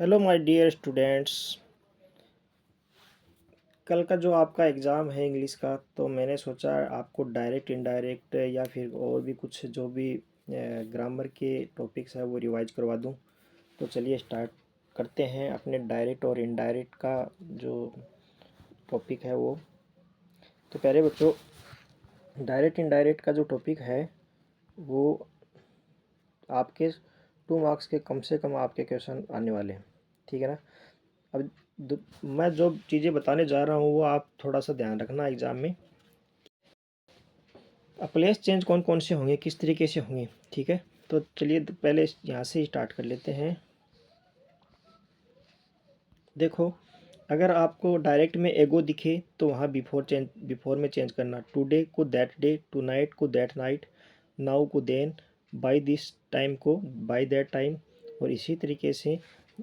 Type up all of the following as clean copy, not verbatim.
Hello my dear students. कल का जो आपका एग्ज़ाम है इंग्लिश का, तो मैंने सोचा आपको डायरेक्ट इनडायरेक्ट या फिर और भी कुछ जो भी ग्रामर के टॉपिक्स है वो रिवाइज करवा दूं। तो चलिए स्टार्ट करते हैं अपने डायरेक्ट और इनडायरेक्ट का जो टॉपिक है वो। तो पहले बच्चों, डायरेक्ट इनडायरेक्ट का जो टॉपिक है वो आपके 2 मार्क्स के कम से कम आपके क्वेश्चन आने वाले हैं, ठीक है ना। अब मैं जो चीज़ें बताने जा रहा हूँ वो आप थोड़ा सा ध्यान रखना एग्ज़ाम में। अब प्लेस चेंज कौन कौन से होंगे, किस तरीके से होंगे, ठीक है। तो चलिए पहले यहाँ से स्टार्ट कर लेते हैं। देखो, अगर आपको डायरेक्ट में एगो दिखे तो वहाँ बिफोर में चेंज करना। टुडे को दैट डे, टू नाइट को दैट नाइट, नाउ को देन, बाय दिस टाइम को बाय दैट टाइम। और इसी तरीके से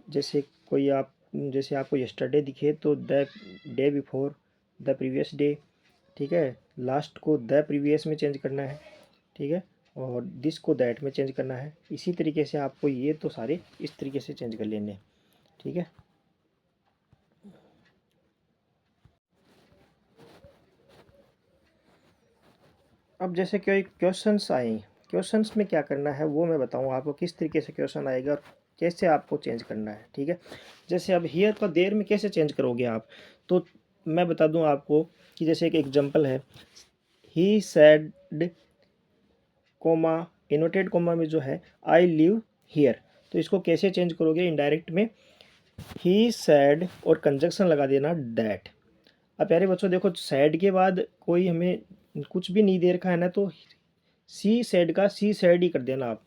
जैसे जैसे आपको यस्टरडे दिखे तो the day before, the previous day, ठीक है। लास्ट को द प्रीवियस में चेंज करना है, ठीक है। और दिस को दैट में चेंज करना है। इसी तरीके से आपको ये तो सारे इस तरीके से चेंज कर लेने हैं, ठीक है। अब जैसे कोई क्वेश्चंस आए, क्वेश्चंस में क्या करना है वो मैं बताऊँ आपको, किस तरीके से क्वेश्चन आएगा और कैसे आपको चेंज करना है, ठीक है। जैसे अब हियर का देर में कैसे चेंज करोगे आप, तो मैं बता दूं आपको कि जैसे एक एग्जांपल है, he sad coma, inverted coma में जो है आई लिव हियर, तो इसको कैसे चेंज करोगे इनडायरेक्ट में, ही सैड और कंजक्शन लगा देना दैट। अब प्यारे बच्चों देखो, सैड के बाद कोई हमें कुछ भी नहीं दे रखा है ना, तो सी सैड का सी सैड ही कर देना आप।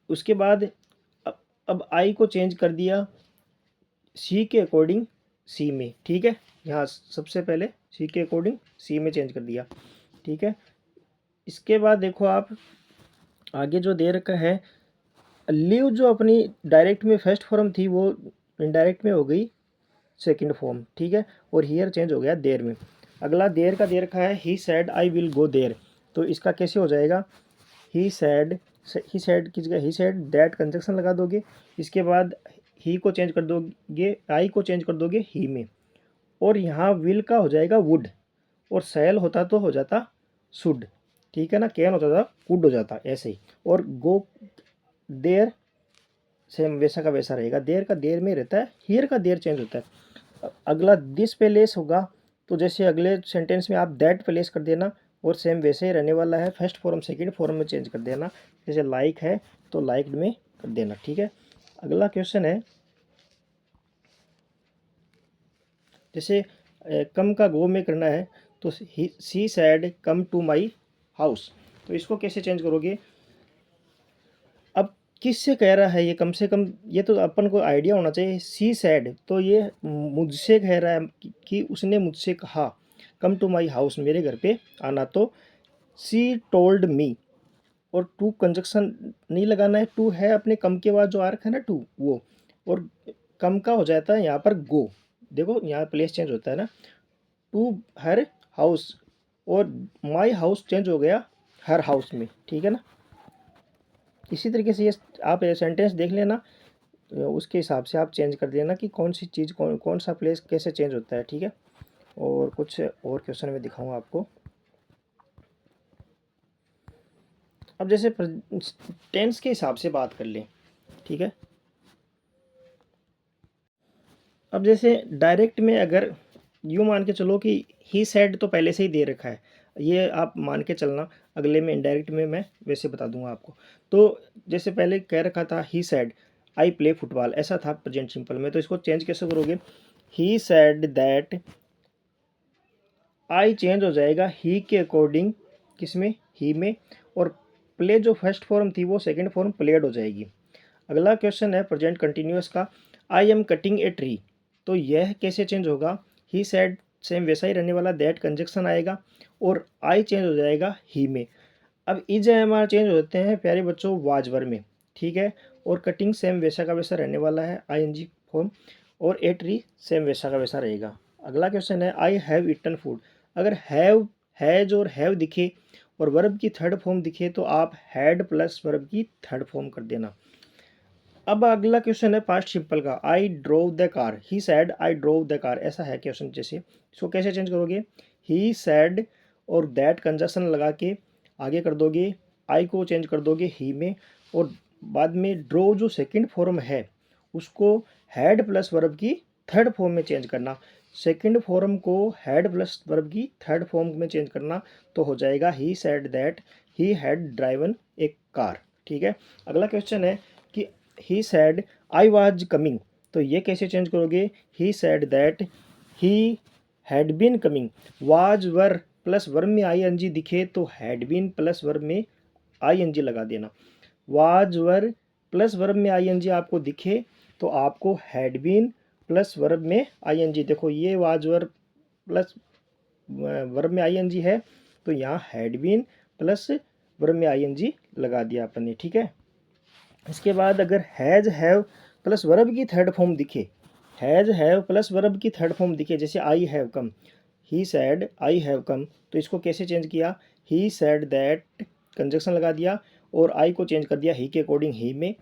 उसके बाद अब आई को चेंज कर दिया सी के अकॉर्डिंग सी में, ठीक है। यहाँ सबसे पहले सी के अकॉर्डिंग सी में चेंज कर दिया, ठीक है। इसके बाद देखो आप आगे जो दे रखा है, लिव जो अपनी डायरेक्ट में फर्स्ट फॉर्म थी वो इनडायरेक्ट में हो गई सेकंड फॉर्म, ठीक है। और हियर चेंज हो गया देर में। अगला देर का दे रखा है, ही सैड आई विल गो देर, तो इसका कैसे हो जाएगा, ही सैड की जगह ही सैड, दैट कंजक्शन लगा दोगे। इसके बाद ही को चेंज कर दोगे, आई को चेंज कर दोगे ही में, और यहाँ विल का हो जाएगा वुड, और सैल होता तो हो जाता शुड, ठीक है ना। कैन होता था कुड हो जाता, ऐसे ही। और गो देर सेम वैसा का वैसा रहेगा, देर का देर में रहता है, हियर का देर चेंज होता है। अगला दिस पे लेस होगा, तो जैसे अगले सेंटेंस में आप दैट पे लेस कर देना, और सेम वैसे ही रहने वाला है, फर्स्ट फॉर्म सेकंड फॉर्म में चेंज कर देना। जैसे लाइक है तो लाइक्ड में कर देना, ठीक है। अगला क्वेश्चन है, जैसे कम का गो में करना है, तो she said come to my house, तो इसको कैसे चेंज करोगे। अब किससे कह रहा है ये, कम से कम ये तो अपन को आइडिया होना चाहिए। सी सैड तो ये मुझसे कह रहा है कि उसने मुझसे कहा कम टू माई हाउस, मेरे घर पे आना। तो सी टोल्ड मी, और टू कंजक्शन नहीं लगाना है, टू है अपने कम के बाद जो आ रखा है ना टू वो, और कम का हो जाता है यहाँ पर गो। देखो यहाँ प्लेस चेंज होता है ना, टू हर हाउस, और माई हाउस चेंज हो गया हर हाउस में, ठीक है ना। इसी तरीके से ये आप सेंटेंस देख लेना, उसके हिसाब से आप चेंज कर देना कि कौन सी चीज़ कौन कौन सा प्लेस कैसे चेंज होता है, ठीक है। और कुछ और क्वेश्चन में दिखाऊंगा आपको। अब जैसे टेंस के हिसाब से बात कर लें, ठीक है। अब जैसे डायरेक्ट में अगर यूँ मान के चलो कि ही सेड तो पहले से ही दे रखा है, ये आप मान के चलना। अगले में इनडायरेक्ट में मैं वैसे बता दूंगा आपको। तो जैसे पहले कह रखा था he said I play football, ऐसा था प्रेजेंट सिंपल में, तो इसको चेंज कैसे करोगे, ही सेड दैट, आई चेंज हो जाएगा ही के अकॉर्डिंग, किसमें, ही में। और प्ले जो फर्स्ट फॉर्म थी वो सेकंड फॉर्म प्लेड हो जाएगी। अगला क्वेश्चन है प्रेजेंट कंटिन्यूअस का, I am cutting a tree, तो यह कैसे चेंज होगा, ही सेड सेम वैसा ही रहने वाला, दैट कंजक्शन आएगा, और आई चेंज हो जाएगा ही में। अब इज एम आर चेंज होते हैं प्यारे बच्चों वाजवर में, ठीक है। और कटिंग सेम वैसा का वैसा रहने वाला है, आई एन जी फॉर्म, और ए ट्री सेम वैसा का वैसा रहेगा। अगला क्वेश्चन है, आई हैव ईटन फूड, अगर हैव, हैज और हैव दिखे और वर्ब की थर्ड फॉर्म दिखे तो आप हैड प्लस वर्ब की थर्ड फॉर्म कर देना। अब अगला क्वेश्चन है पास्ट सिंपल का, I drove the car, he said I drove the car, ऐसा है क्वेश्चन। जैसे इसको कैसे चेंज करोगे, ही सैड और दैट कंजक्शन लगा के आगे कर दोगे, आई को चेंज कर दोगे ही में, और बाद में ड्रो जो सेकंड फॉर्म है उसको हैड प्लस वर्ब की थर्ड फॉर्म में चेंज करना, सेकंड फॉर्म को हैड प्लस वर्ब की थर्ड फॉर्म में चेंज करना, तो हो जाएगा he said that he had driven a car. ठीक है, अगला क्वेश्चन है कि he said I was coming, तो ये कैसे चेंज करोगे, he said that he had been coming, was were plus verb में आई एन जी दिखे तो हैड बीन प्लस वर्ब में आई एन जी लगा देना, वाज वर प्लस वर्ब में आई एन जी आपको दिखे तो आपको हैड बीन प्लस वर्ब में आई एन जी, देखो ये वाज वर प्लस वर्ब में आई एन जी है तो यहाँ हैड बीन प्लस वर्ब में आई एन जी लगा दिया अपन ने। ठीक है, इसके बाद अगर हैज़ हैव प्लस वर्ब की थर्ड फॉर्म दिखे, हैज़ हैव प्लस वर्ब की थर्ड फॉर्म दिखे, जैसे I have come, he said I have come, तो इसको कैसे चेंज किया, ही सैड दैट कंजक्शन लगा दिया और आई को चेंज कर दिया ही के अकॉर्डिंग ही में,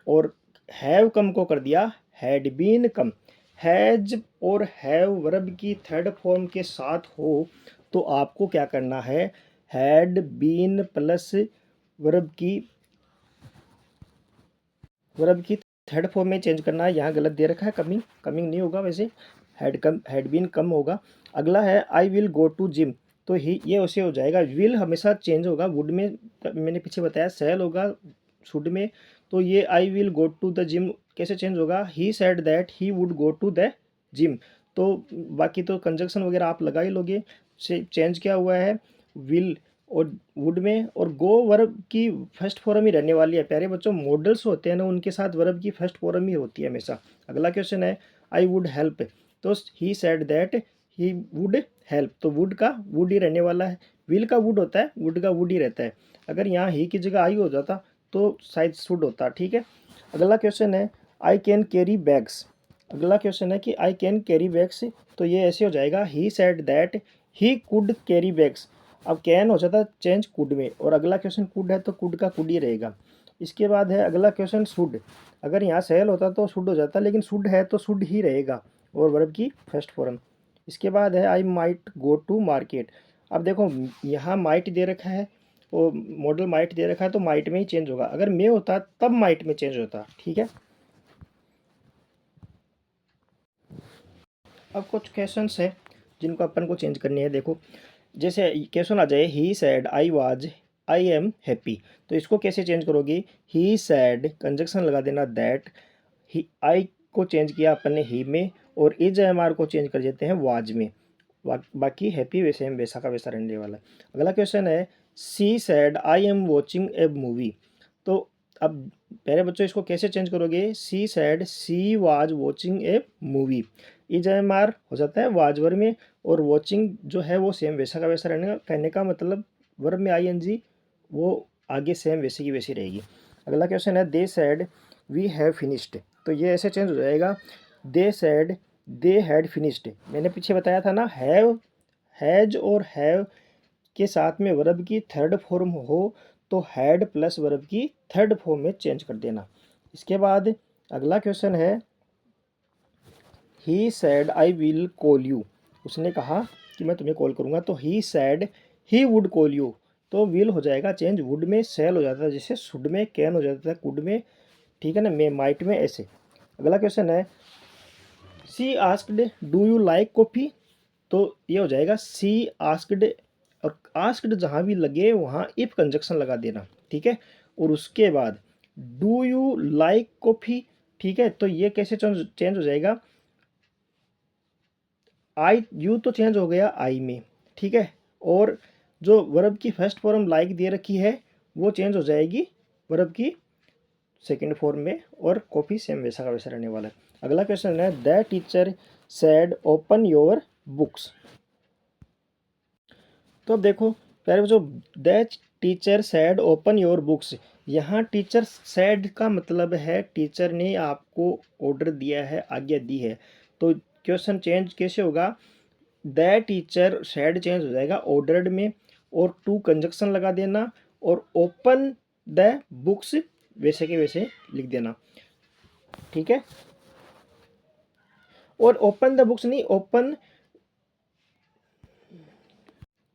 और हैव कम को कर दिया हैड बीन कम। हैज और हैव वर्ब की थर्ड फॉर्म के साथ हो तो आपको क्या करना है, हैड बीन प्लस वर्ब की थर्ड फॉर्म में चेंज करना है। यहाँ गलत दे रखा है, कमिंग, कमिंग नहीं होगा वैसे, हैड बीन कम होगा। अगला है I will go to gym, तो ही ये उसे हो जाएगा, विल हमेशा चेंज होगा, वुड में मैंने पीछे बताया सेल होगा शुड में, तो ये I will go to the gym कैसे चेंज होगा, he said that he would go to the gym, तो बाकी तो कंजक्शन वगैरह आप लगा ही लोगे। से चेंज क्या हुआ है, विल और वुड में, और गो वर्ब की फर्स्ट फॉर्म ही रहने वाली है। प्यारे बच्चों, मॉडल्स होते हैं ना उनके साथ वर्ब की फर्स्ट फॉर्म ही होती है हमेशा। अगला क्वेश्चन है आई वुड हेल्प, तो ही said that he would help, तो वुड का वुड ही रहने वाला है, विल का वुड होता है, वुड का वुड ही रहता है। अगर यहाँ ही की जगह आई हो जाता तो शायद शुड होता। ठीक है, अगला क्वेश्चन है आई कैन कैरी बैग्स, अगला क्वेश्चन है कि आई कैन कैरी बैग्स, तो ये ऐसे हो जाएगा ही said that he could carry bags, अब कैन हो जाता है चेंज कुड में, और अगला क्वेश्चन कुड है तो कुड का कुड ही रहेगा। इसके बाद है अगला क्वेश्चन शुड, अगर यहाँ सेल होता तो शुड हो जाता, लेकिन शुड है तो शुड ही रहेगा और वर्ब की फर्स्ट फॉर्म। इसके बाद है I might go to market, अब देखो यहाँ माइट दे रखा है और मॉडल माइट दे रखा है तो माइट में ही चेंज होगा, अगर मे होता तब माइट में चेंज होता। ठीक है, अब कुछ क्वेश्चंस है जिनको अपन को चेंज करनी है। देखो जैसे क्वेश्चन आ जाए he said I was I am happy, तो इसको कैसे चेंज करोगे, ही सैड कंजक्शन लगा देना दैट, ही आई को चेंज किया अपन ने ही में, और इज एम आर को चेंज कर देते हैं वाज में, बाकी हैप्पी वैसे हम वैसा का वैसा रहने वाला है। अगला क्वेश्चन है she said I am watching a movie, तो अब पहले बच्चों इसको कैसे चेंज करोगे, she said she was watching a movie, is am are हो जाता है वाज वर्ब में, और वॉचिंग जो है वो सेम वैसा का वैसा रहने का, कहने का मतलब वर्ब में आई एन जी वो आगे सेम वैसे की वैसी रहेगी। अगला क्वेश्चन है दे सैड वी हैव फिनिश्ड, तो ये ऐसे चेंज हो जाएगा, दे सैड दे हैड फिनिश्ड, मैंने पीछे बताया था ना हैव हैज और हैव के साथ में वर्ब की थर्ड फॉर्म हो तो हैड प्लस वर्ब की थर्ड फॉर्म में चेंज कर देना। इसके बाद अगला क्वेश्चन है he said I will call you, उसने कहा कि मैं तुम्हें कॉल करूंगा, तो he said he would call you, तो विल हो जाएगा चेंज, वुड में सेल हो जाता है, जैसे शुड में कैन हो जाता है, कुड में, ठीक है ना, मे माइट में ऐसे। अगला क्वेश्चन है she asked do you like coffee, तो ये हो जाएगा सी आस्क्ड, और आस्क्ड जहाँ भी लगे वहाँ इफ कंजक्शन लगा देना। ठीक है, और उसके बाद डू यू लाइक कॉफ़ी, ठीक है, तो ये कैसे चेंज हो जाएगा, आई यू तो चेंज हो गया आई में, ठीक है, और जो वर्ब की फर्स्ट फॉर्म लाइक दे रखी है वो चेंज हो जाएगी वर्ब की सेकंड फॉर्म में, और कॉपी सेम वैसा का वैसा रहने वाला है। अगला क्वेश्चन है the teacher said open your books, तो अब देखो पहले जो the teacher said open your books, यहाँ टीचर सेड का मतलब है टीचर ने आपको ऑर्डर दिया है, आज्ञा दी है, तो क्वेश्चन चेंज कैसे होगा, द टीचर सेड चेंज हो जाएगा ऑर्डर्ड में, और टू कंजक्शन लगा देना, और ओपन द बुक्स वैसे के वैसे लिख देना। ठीक है। और ओपन द बुक्स नहीं,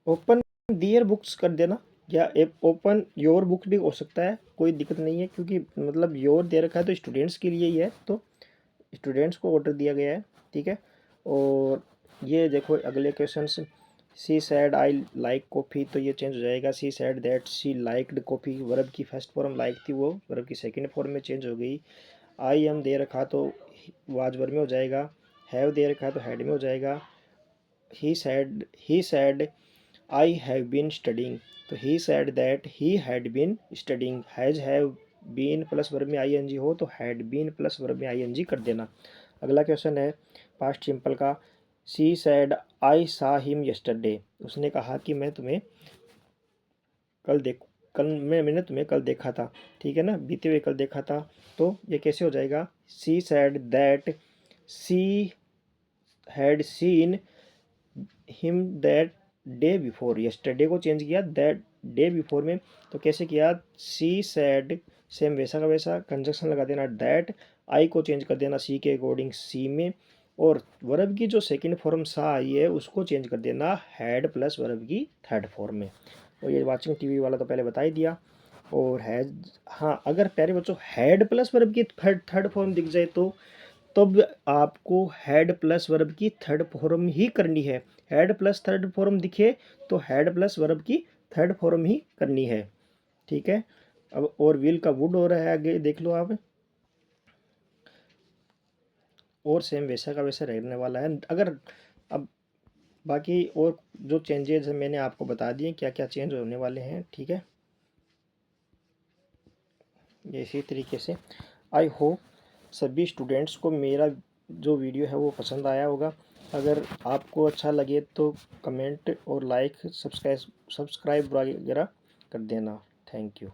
ओपन दियर बुक्स कर देना, या ओपन योर बुक भी हो सकता है, कोई दिक्कत नहीं है, क्योंकि मतलब योर दे रखा है तो स्टूडेंट्स के लिए ही है, तो स्टूडेंट्स को ऑर्डर दिया गया है, ठीक है। और ये देखो अगले question, she said I like coffee, तो ये चेंज हो जाएगा, she said that she liked coffee, verb की फर्स्ट फॉर्म लाइक थी, वो वर्ब की सेकंड फॉर्म में चेंज हो गई। आई एम दे रखा तो वाज वर्ब में हो जाएगा, हैव दे रखा तो हैड में हो जाएगा। He said I have been studying, तो he said that he had been studying, has have been plus verb में आई एन जी हो तो हैड बीन प्लस वर्ब में आई एन जी कर देना। अगला क्वेश्चन है पास्ट सिंपल का, सी सैड आई सा हिम यस्टरडे, उसने कहा कि मैं तुम्हें कल देख कल मैंने तुम्हें कल देखा था, ठीक है ना, बीते हुए कल देखा था। तो ये कैसे हो जाएगा, she said that she had seen him that day before, yesterday को चेंज किया दैट डे बिफोर में, तो कैसे किया, सी सैड सेम वैसा का वैसा कंजक्शन लगा देना, दैट आई को चेंज कर देना सी के अकॉर्डिंग सी में, और वर्ब की जो सेकंड फॉर्म सा आई है उसको चेंज कर देना हैड प्लस वर्ब की थर्ड फॉर्म में। और ये वाचिंग टीवी वाला तो पहले बता ही दिया। और हैज, हाँ अगर प्यारे बच्चों हैड प्लस वर्ब की थर्ड फॉर्म दिख जाए तो तब आपको हैड प्लस वर्ब की थर्ड फॉर्म ही करनी है। हैड प्लस थर्ड फॉर्म दिखे तो हैड प्लस वर्ब की थर्ड फॉर्म ही करनी है, ठीक है। अब और विल का वुड हो रहा है, आगे देख लो आप, और सेम वैसा का वैसा रहने वाला है। अगर अब बाकी और जो चेंजेस हैं मैंने आपको बता दिए क्या क्या चेंज होने वाले हैं, ठीक है। इसी तरीके से आई होप सभी स्टूडेंट्स को मेरा जो वीडियो है वो पसंद आया होगा। अगर आपको अच्छा लगे तो कमेंट और लाइक सब्सक्राइब वगैरह कर देना। Thank you.